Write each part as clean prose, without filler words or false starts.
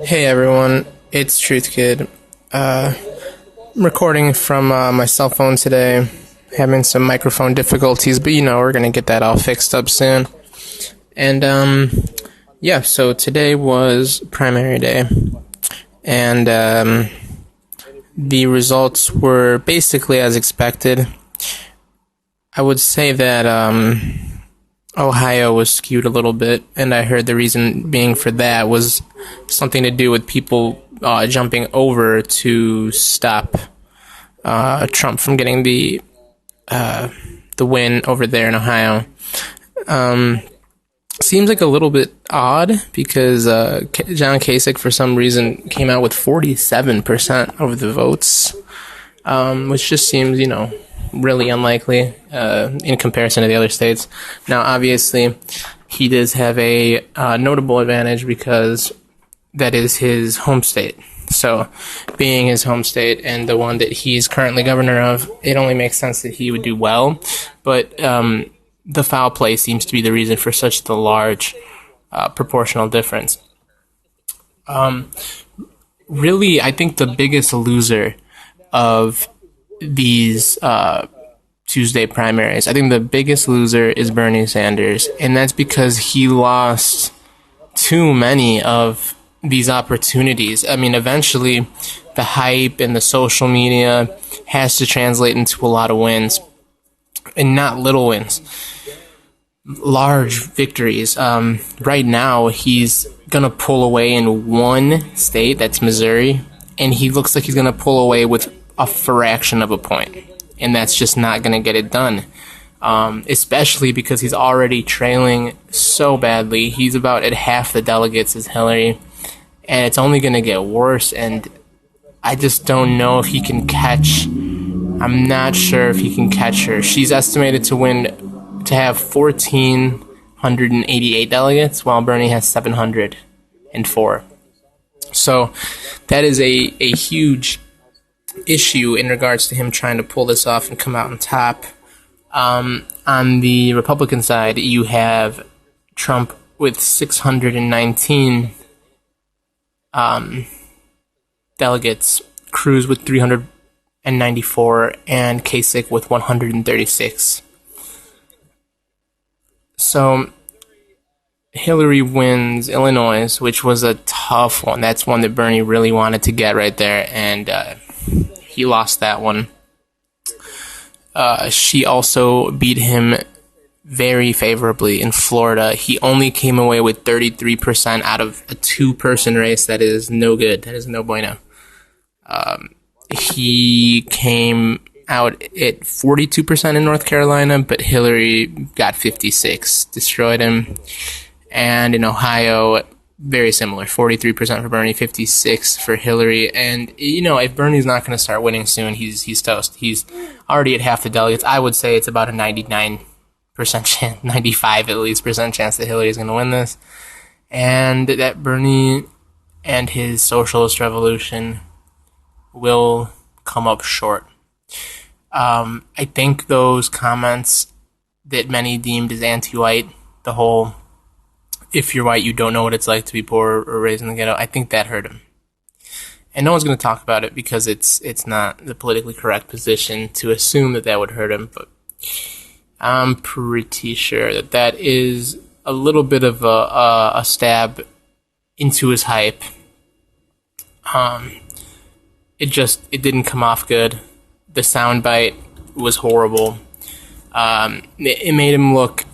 Hey everyone, it's Truth Kid. I'm recording from my cell phone today. Having some microphone difficulties, but we're gonna get that all fixed up soon. And yeah, so today was primary day, and the results were basically as expected. I would say that Ohio was skewed a little bit, and I heard the reason being for that was something to do with people jumping over to stop Trump from getting the win over there in Ohio. Seems like a little bit odd because John Kasich, for some reason, came out with 47% of the votes, which just seems, really unlikely in comparison to the other states. Now, obviously, he does have a notable advantage because that is his home state. So, being his home state and the one that he's currently governor of, it only makes sense that he would do well. But the foul play seems to be the reason for such the large proportional difference. Really, I think the biggest loser of these Tuesday primaries, I think the biggest loser is Bernie Sanders, and that's because he lost too many of these opportunities. I mean, eventually, the hype and the social media has to translate into a lot of wins, and not little wins. Large victories. Right now, he's gonna pull away in one state, that's Missouri, and he looks like he's gonna pull away with a fraction of a point, and that's just not gonna get it done. Especially because he's already trailing so badly. He's about at half the delegates as Hillary, and it's only gonna get worse. And I just don't know if he can catch. I'm not sure if he can catch her. She's estimated to have 1,488 delegates, while Bernie has 704. So that is a huge issue in regards to him trying to pull this off and come out on top. On the Republican side, you have Trump with 619 delegates, Cruz with 394, and Kasich with 136. So Hillary wins Illinois, which was a tough one. That's one that Bernie really wanted to get right there, and he lost that one. She also beat him very favorably in Florida. He only came away with 33% out of a two-person race. That is no good. That is no bueno. He came out at 42% in North Carolina, but Hillary got 56, destroyed him. And in Ohio, very similar, 43% for Bernie, 56 for Hillary. And if Bernie's not going to start winning soon, he's toast. He's already at half the delegates. I would say it's about a 99% chance, 95 at least percent chance that Hillary is going to win this, and that Bernie and his socialist revolution will come up short. I think those comments that many deemed as anti-white, the whole "if you're white, you don't know what it's like to be poor or raised in the ghetto," I think that hurt him. And no one's going to talk about it because it's not the politically correct position to assume that would hurt him, but I'm pretty sure that is a little bit of a stab into his hype. It didn't come off good. The soundbite was horrible. It made him look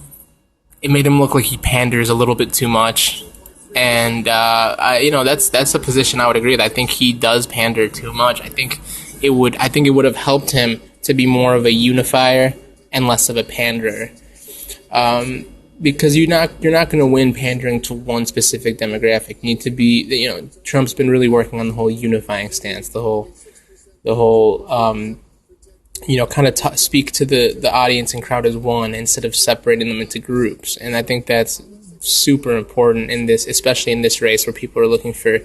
like he panders a little bit too much, and that's a position I would agree with. I think he does pander too much. I think it would have helped him to be more of a unifier and less of a panderer, because you're not going to win pandering to one specific demographic. You need to be, Trump's been really working on the whole unifying stance, the whole kind of speak to the audience and crowd as one instead of separating them into groups. And I think that's super important in this, especially in this race where people are looking for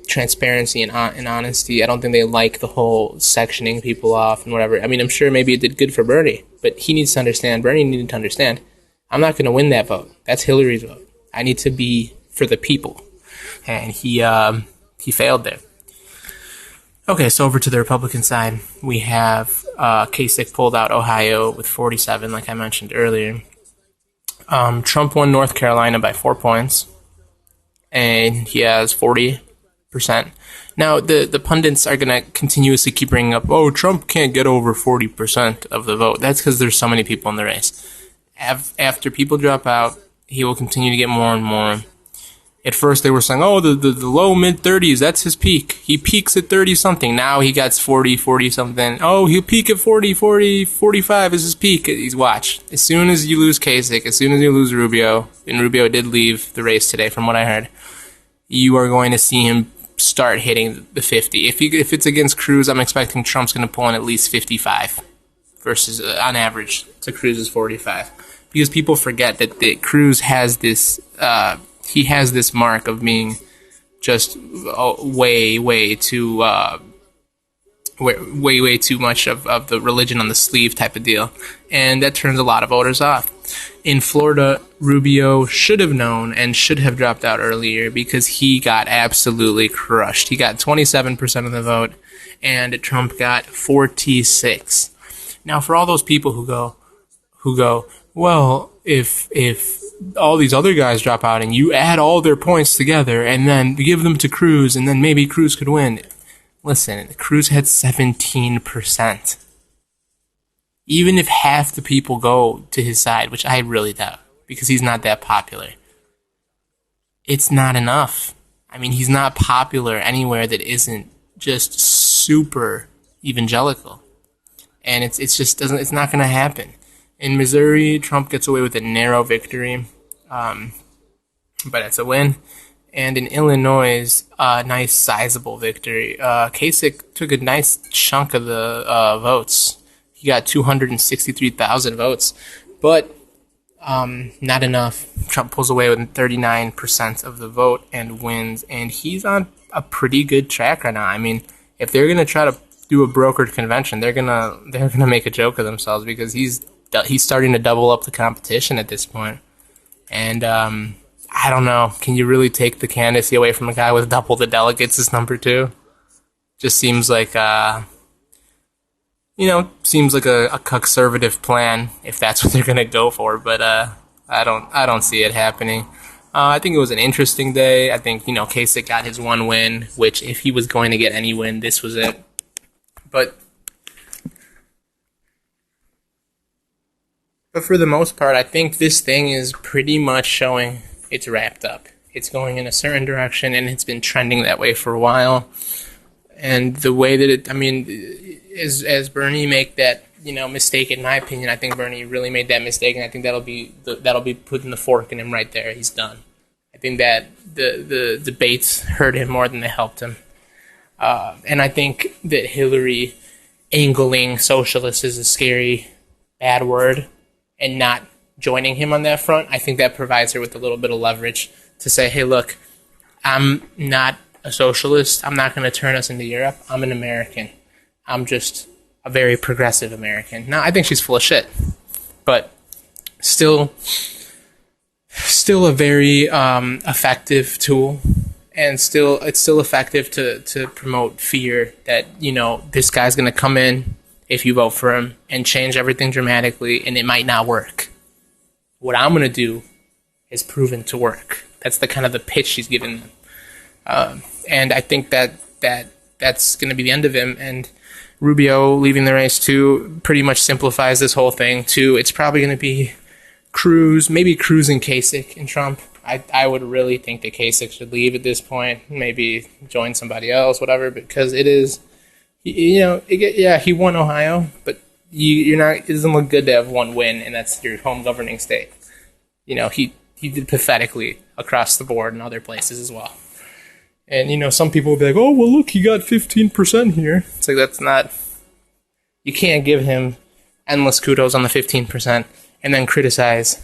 transparency and honesty. I don't think they like the whole sectioning people off and whatever. I mean, I'm sure maybe it did good for Bernie, but he needs to understand, Bernie needed to understand, I'm not going to win that vote. That's Hillary's vote. I need to be for the people. and he failed there. Okay, so over to the Republican side, we have Kasich pulled out Ohio with 47, like I mentioned earlier. Trump won North Carolina by 4 points, and he has 40%. Now, the pundits are going to continuously keep bringing up, oh, Trump can't get over 40% of the vote. That's because there's so many people in the race. After people drop out, he will continue to get more and more. At first, they were saying, oh, the low mid-30s, that's his peak. He peaks at 30-something. Now he gets 40-something. Oh, he'll peak at 45 is his peak. He's watch. As soon as you lose Kasich, as soon as you lose Rubio, and Rubio did leave the race today from what I heard, you are going to see him start hitting the 50. If it's against Cruz, I'm expecting Trump's going to pull in at least 55 versus, on average, to Cruz's 45. Because people forget that Cruz has this... he has this mark of being just way too much of the religion on the sleeve type of deal, and that turns a lot of voters off. In Florida, Rubio should have known and should have dropped out earlier because he got absolutely crushed. He got 27% of the vote, and Trump got 46. Now, for all those people who go, well, if all these other guys drop out and you add all their points together and then give them to Cruz and then maybe Cruz could win. Listen, Cruz had 17%. Even if half the people go to his side, which I really doubt because he's not that popular, it's not enough. I mean, he's not popular anywhere that isn't just super evangelical. And it's not going to happen. In Missouri, Trump gets away with a narrow victory, but it's a win. And in Illinois, a nice sizable victory. Kasich took a nice chunk of the votes. He got 263,000 votes, but not enough. Trump pulls away with 39% of the vote and wins, and he's on a pretty good track right now. I mean, if they're gonna try to do a brokered convention, they're gonna make a joke of themselves because he's starting to double up the competition at this point. And I don't know. Can you really take the candidacy away from a guy with double the delegates as number two? Just seems like, seems like a conservative plan if that's what they're going to go for. But I don't see it happening. I think it was an interesting day. I think, Kasich got his one win, which if he was going to get any win, this was it. But for the most part, I think this thing is pretty much showing it's wrapped up. It's going in a certain direction, and it's been trending that way for a while. And the way that as Bernie make that mistake, in my opinion, I think Bernie really made that mistake, and I think that'll be putting the fork in him right there. He's done. I think that the debates hurt him more than they helped him. And I think that Hillary angling socialists is a scary, bad word. And not joining him on that front, I think that provides her with a little bit of leverage to say, hey, look, I'm not a socialist. I'm not going to turn us into Europe. I'm an American. I'm just a very progressive American. Now, I think she's full of shit, but still a very effective tool, and it's still effective to promote fear that, this guy's going to come in if you vote for him and change everything dramatically, and it might not work. What I'm going to do is proven to work. That's the kind of the pitch she's giving them. And I think that's going to be the end of him. And Rubio leaving the race, too, pretty much simplifies this whole thing, too. It's probably going to be Cruz, maybe Cruz and Kasich and Trump. I would really think that Kasich should leave at this point, maybe join somebody else, whatever, because it is... he won Ohio, but you're not. It doesn't look good to have one win, and that's your home governing state. He did pathetically across the board in other places as well. And some people will be like, "Oh, well, look, he got 15% here." It's like that's not. You can't give him endless kudos on the 15% and then criticize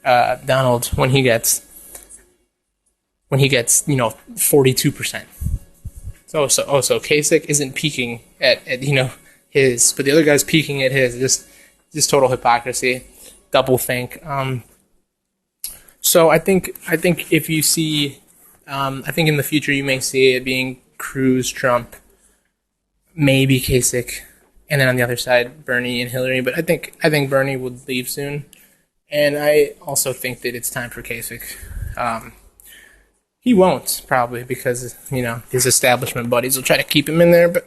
Donald when he gets 42%. So Kasich isn't peaking at his, but the other guy's peaking at his. Just total hypocrisy, double think. So I think if you see I think in the future you may see it being Cruz, Trump, maybe Kasich, and then on the other side Bernie and Hillary. But I think Bernie would leave soon, and I also think that it's time for Kasich. He won't probably because his establishment buddies will try to keep him in there, but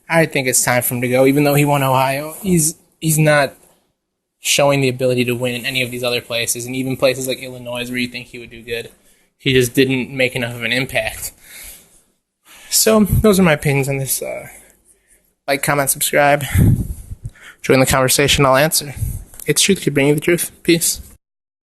I think it's time for him to go. Even though he won Ohio, he's not showing the ability to win in any of these other places, and even places like Illinois where you think he would do good. He just didn't make enough of an impact. So those are my opinions on this. Like, comment, subscribe. Join the conversation. I'll answer. It's truth. Keep bringing you the truth. Peace.